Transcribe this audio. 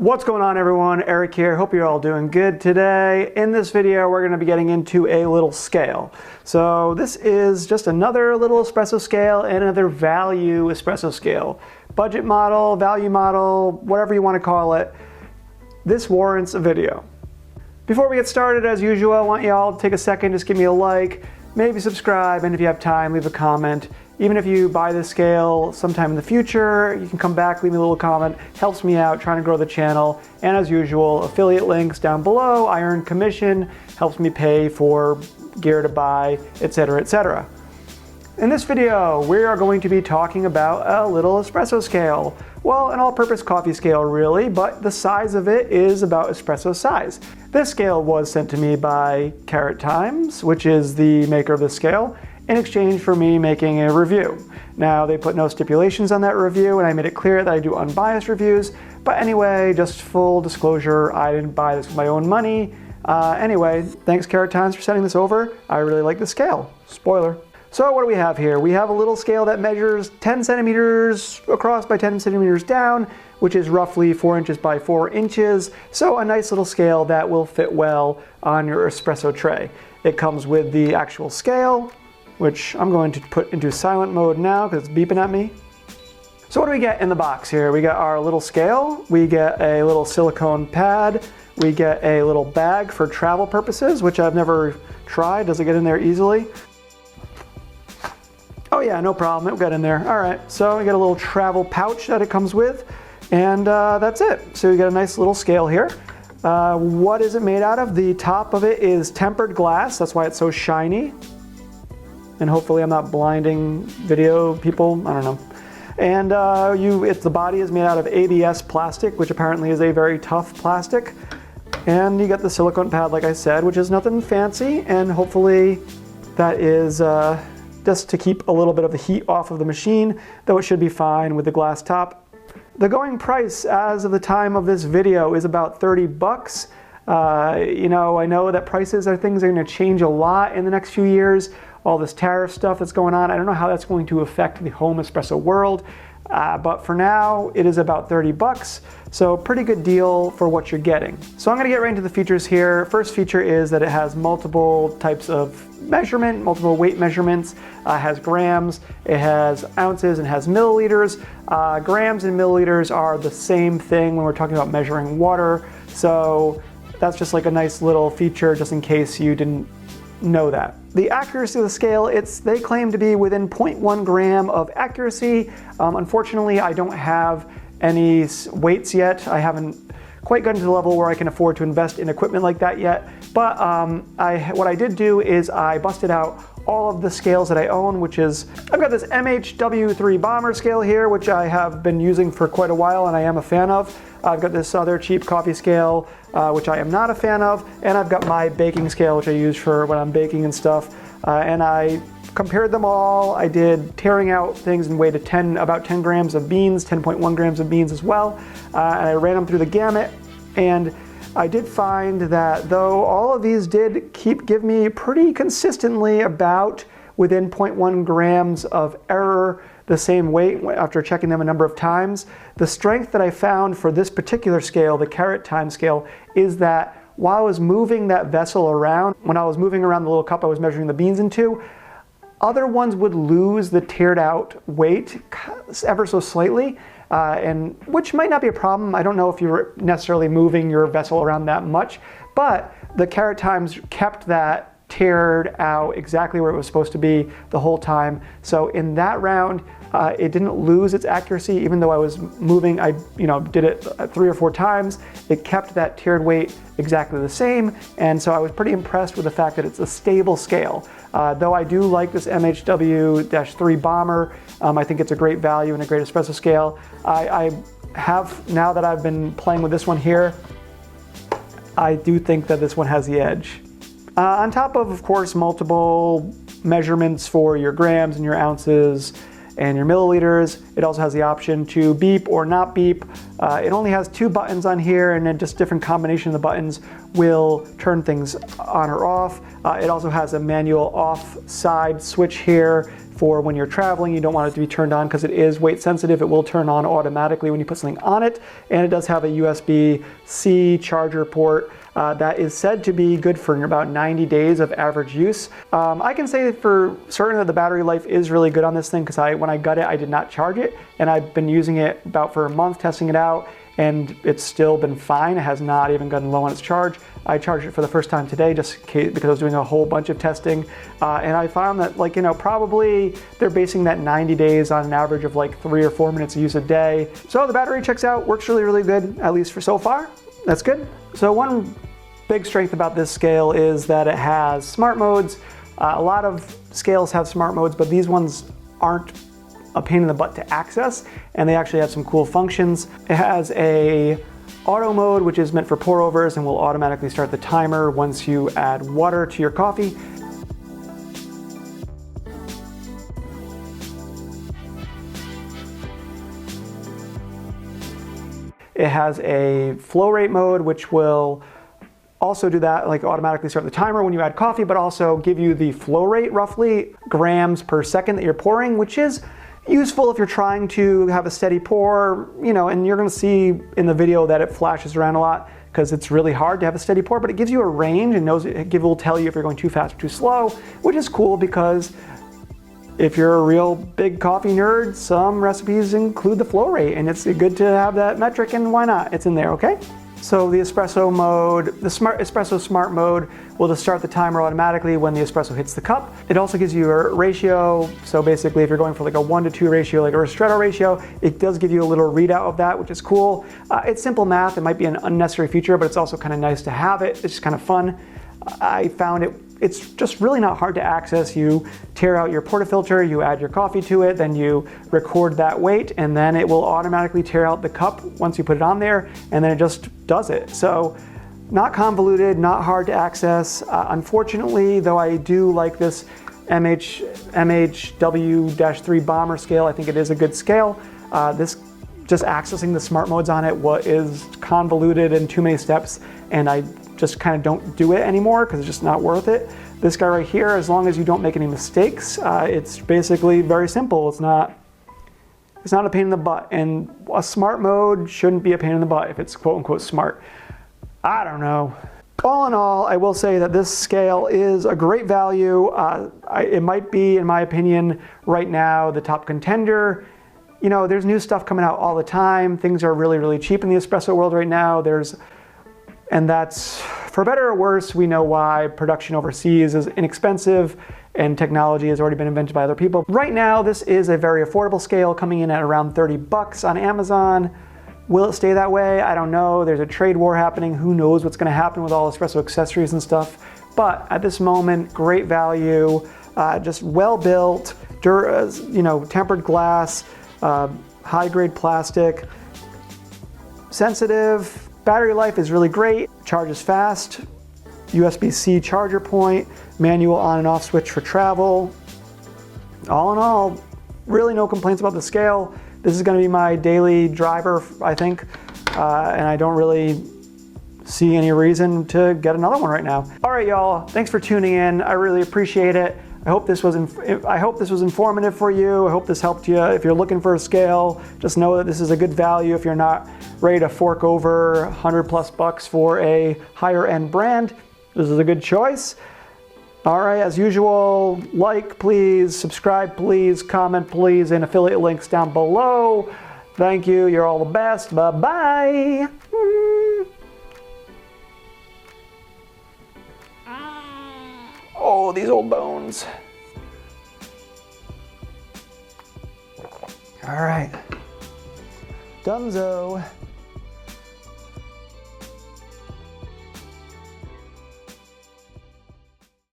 What's going on, everyone? Eric here. Hope you're all doing good today. In this video, we're going to be getting into a little scale. So this is just another little espresso scale and another value espresso scale. Budget model, value model, whatever you want to call it. This warrants a video. Before we get started, as usual, I want you all to take a second, just give me a like, maybe subscribe, and if you have time, leave a comment. Even if you buy this scale sometime in the future, you can come back, leave me a little comment. Helps me out trying to grow the channel. And as usual, affiliate links down below. I earn commission, helps me pay for gear to buy, etc., etc. In this video, we are going to be talking about a little espresso scale. Well, an all-purpose coffee scale really, but the size of it is about espresso size. This scale was sent to me by Carrottimes, which is the maker of this scale, in exchange for me making a review. Now, they put no stipulations on that review, and I made it clear that I do unbiased reviews, but anyway, just full disclosure, I didn't buy this with my own money. Anyway, thanks Carrottimes for sending this over. I really like the scale. Spoiler. So what do we have here? We have a little scale that measures 10 centimeters across by 10 centimeters down, which is roughly 4 inches by 4 inches. So a nice little scale that will fit well on your espresso tray. It comes with the actual scale, which I'm going to put into silent mode now because it's beeping at me. So what do we get in the box here? We got our little scale, we get a little silicone pad, we get a little bag for travel purposes, which I've never tried. Does it get in there easily? Oh yeah, no problem, it'll get in there. All right, so we get a little travel pouch that it comes with, and that's it. So you get a nice little scale here. What is it made out of? The top of it is tempered glass, that's why it's so shiny. And hopefully I'm not blinding video people, I don't know. And the body is made out of ABS plastic, which apparently is a very tough plastic. And you get the silicone pad, like I said, which is nothing fancy, and hopefully that is just to keep a little bit of the heat off of the machine, though it should be fine with the glass top. The going price as of the time of this video is about 30 bucks. You know, I know that prices are things are going to change a lot in the next few years. All this tariff stuff that's going on, I don't know how that's going to affect the home espresso world, but for now it is about 30 bucks, so pretty good deal for what you're getting. So I'm going to get right into the features here. First feature is that it has multiple types of measurement, multiple weight measurements. It has grams, it has ounces, and has milliliters. Grams and milliliters are the same thing when we're talking about measuring water, so that's just like a nice little feature just in case you didn't know that. The accuracy of the scale, they claim to be within 0.1 gram of accuracy. Unfortunately, I don't have any weights yet. I haven't quite gotten to the level where I can afford to invest in equipment like that yet. But what I did do is I busted out all of the scales that I own, which is, I've got this MHW3 Bomber scale here, which I have been using for quite a while and I am a fan of. I've got this other cheap coffee scale, which I am not a fan of, and I've got my baking scale, which I use for when I'm baking and stuff. And I compared them all. I did tearing out things and weighed about 10 grams of beans, 10.1 grams of beans as well. And I ran them through the gamut, and I did find that though all of these did give me pretty consistently about within 0.1 grams of error, the same weight after checking them a number of times. The strength that I found for this particular scale, the Carrottimes scale, is that while I was moving that vessel around, when I was moving around the little cup I was measuring the beans into, other ones would lose the tiered out weight ever so slightly, and which might not be a problem. I don't know if you're necessarily moving your vessel around that much, but the Carrottimes kept that tiered out exactly where it was supposed to be the whole time. So in that round, it didn't lose its accuracy, even though I was moving. I did it 3 or 4 times. It kept that tiered weight exactly the same, and so I was pretty impressed with the fact that it's a stable scale. Though I do like this MHW-3 Bomber, I think it's a great value and a great espresso scale. I have, now that I've been playing with this one here, I do think that this one has the edge. On top of course, multiple measurements for your grams and your ounces and your milliliters. It also has the option to beep or not beep. It only has 2 buttons on here, and then just different combination of the buttons will turn things on or off. It also has a manual off side switch here for when you're traveling. You don't want it to be turned on because it is weight sensitive. It will turn on automatically when you put something on it. And it does have a USB-C charger port that is said to be good for about 90 days of average use. I can say for certain that the battery life is really good on this thing because when I got it, I did not charge it. And I've been using it about for a month, testing it out, and it's still been fine. It has not even gotten low on its charge. I charged it for the first time today just in case, because I was doing a whole bunch of testing. And I found that, like, you know, probably they're basing that 90 days on an average of like 3 or 4 minutes of use a day. So the battery checks out, works really, really good, at least for so far. That's good. So one big strength about this scale is that it has smart modes. A lot of scales have smart modes, but these ones aren't a pain in the butt to access, and they actually have some cool functions. It has a auto mode, which is meant for pour overs and will automatically start the timer once you add water to your coffee. It has a flow rate mode, which will also do that, like automatically start the timer when you add coffee, but also give you the flow rate, roughly grams per second that you're pouring, which is useful if you're trying to have a steady pour, you know, and you're gonna see in the video that it flashes around a lot because it's really hard to have a steady pour, but it gives you a range and will tell you if you're going too fast or too slow, which is cool because if you're a real big coffee nerd, some recipes include the flow rate, and it's good to have that metric, and why not? It's in there, okay? So the espresso mode, the espresso smart mode will just start the timer automatically when the espresso hits the cup. It also gives you a ratio. So basically if you're going for like a 1-to-2 ratio, like a ristretto ratio, it does give you a little readout of that, which is cool. It's simple math. It might be an unnecessary feature, but it's also kind of nice to have it. It's just kind of fun. I found it's just really not hard to access. You tear out your portafilter, you add your coffee to it, then you record that weight, and then it will automatically tear out the cup once you put it on there, and then it just does it. So not convoluted, not hard to access. Unfortunately, though I do like this MHW-3 bomber scale, I think it is a good scale. This just accessing the smart modes on it is convoluted and too many steps, and I just kind of don't do it anymore because it's just not worth it. This guy right here, as long as you don't make any mistakes, it's basically very simple. It's not a pain in the butt, and a smart mode shouldn't be a pain in the butt if it's quote unquote smart. I don't know. All in all, I will say that this scale is a great value. It might be, in my opinion, right now the top contender. You know, there's new stuff coming out all the time. Things are really, really cheap in the espresso world right now. And that's, for better or worse, we know why. Production overseas is inexpensive and technology has already been invented by other people. Right now, this is a very affordable scale coming in at around 30 bucks on Amazon. Will it stay that way? I don't know. There's a trade war happening. Who knows what's gonna happen with all espresso accessories and stuff. But at this moment, great value, just well built, you know, tempered glass, high grade plastic, sensitive. Battery life is really great, charges fast, USB-C charger point, manual on and off switch for travel. All in all, really no complaints about the scale. This is gonna be my daily driver, I think, and I don't really see any reason to get another one right now. All right, y'all, thanks for tuning in. I really appreciate it. I hope this was informative for you. I hope this helped you. If you're looking for a scale, just know that this is a good value if you're not ready to fork over 100 plus bucks for a higher end brand. This is a good choice. All right, as usual, like please, subscribe please, comment please, and affiliate links down below. Thank you, you're all the best. Bye-bye. Oh, these old bones. All right, Dunzo.